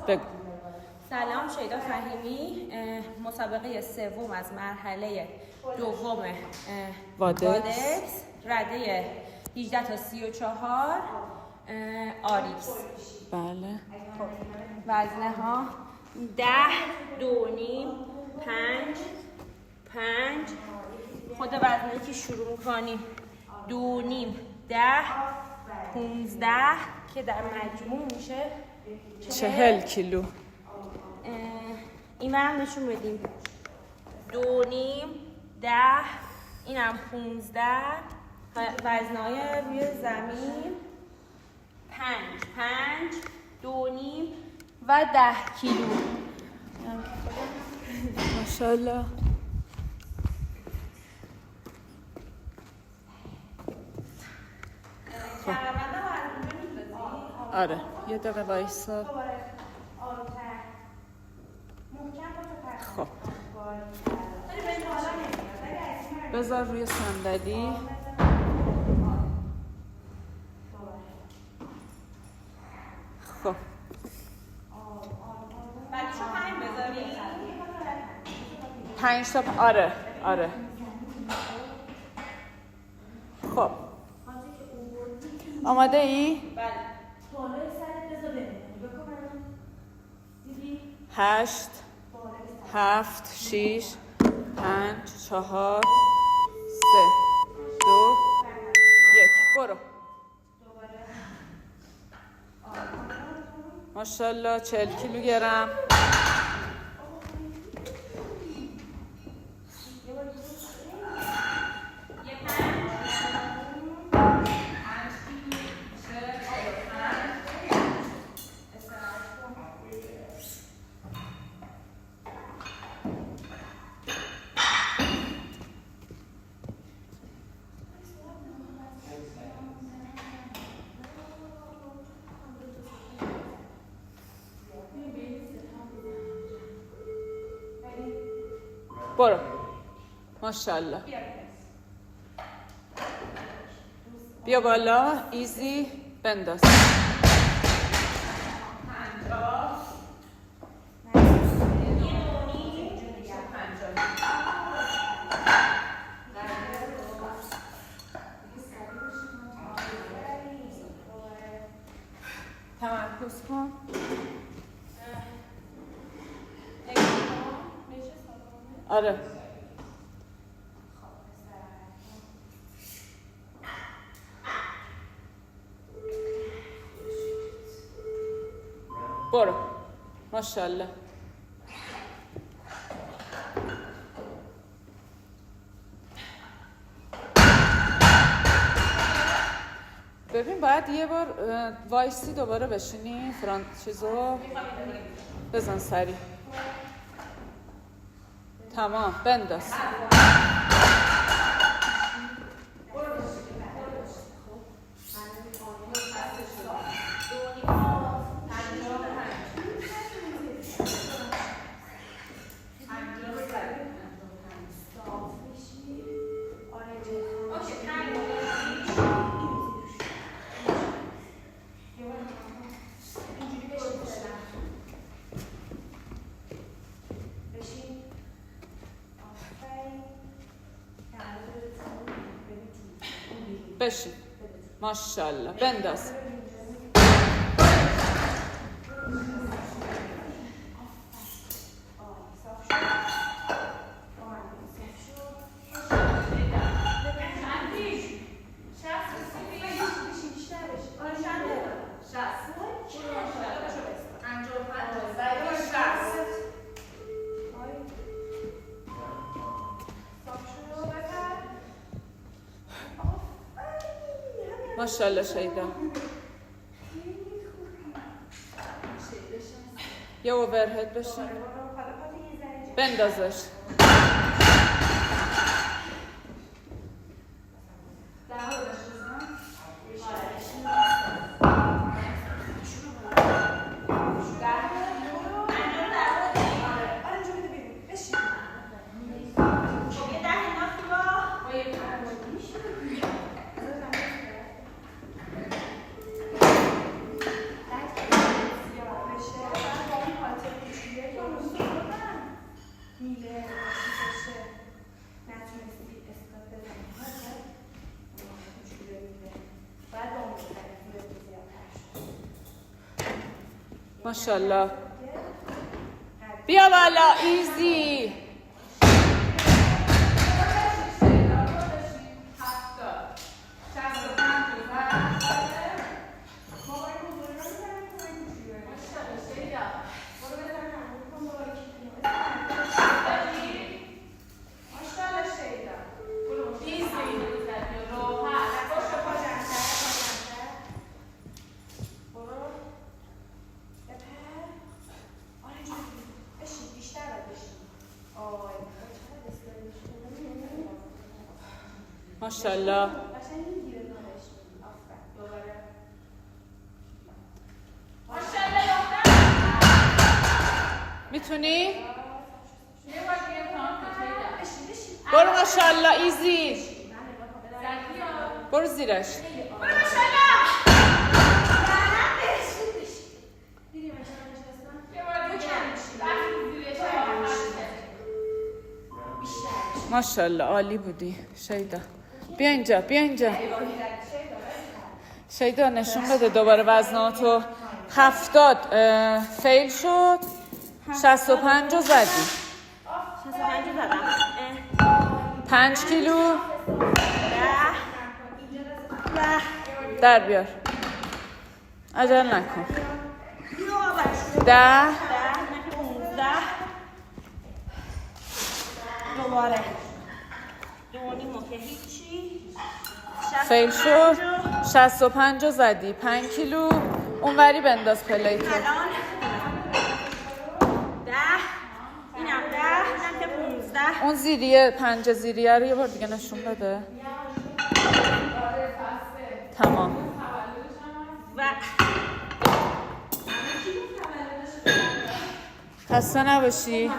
بگو. سلام، شیدا فهیمی، مسابقه سوم از مرحله دوم وادکس، رده 18 تا 34 آریکس. بله. خب وزنه ها 10، 2.5، 5 خود وزنه که شروع میکنیم 2.5، 10، 15 که در مجموع میشه 40 کیلو. این هم نشون بدیم 2.5، 10، اینم 15 وزنهای روی زمین 5، 2.5 و 10 کیلو. ماشاءالله. آره یه دقیقه وایسا. خب بذار روی صندلی. خب بچه 5 بذاریم 5 تا. آره خب آماده ای؟ بله. 8 7 6 5 4 3 2 1 برو. ماشاءالله 40 کیلوگرم. برو. ماشاءالله. بیا بالا. ایزی. بنداز. تمرکز کن. آره برو. ماشاءالله. ببین باید یه بار وایسی دوباره بشینی. فرانت چیزو بزن سری. تمام. بنداز. بشین. ماشاءالله. بنداز. ماشاءالله شیدا. یه اوورهد بشین. بندازش. ماشاءالله. بیا بالا ایزی. ماشاءالله. میتونی؟ برو ماشاءالله ایزی. برو زیرش. ماشاءالله عالی بودی شیدا. بیا اینجا بیا اینجا. شیدا نشون بده دوباره وزناتو. 70 فیل شد. 65 رو زدی. 65 زدم. 5 کیلو 10 در بیار. عجل نکن. 10 15 دوباره 2.5 که هیچی. فیل شد. 65 رو زدی. 5 کیلو اونوری بنداز پلیتو. الان 10 اینم 10 اینم که 15. اون زیریه 5 زیریه رو یه بار دیگه نشون بده. تمام. و خسته نباشی.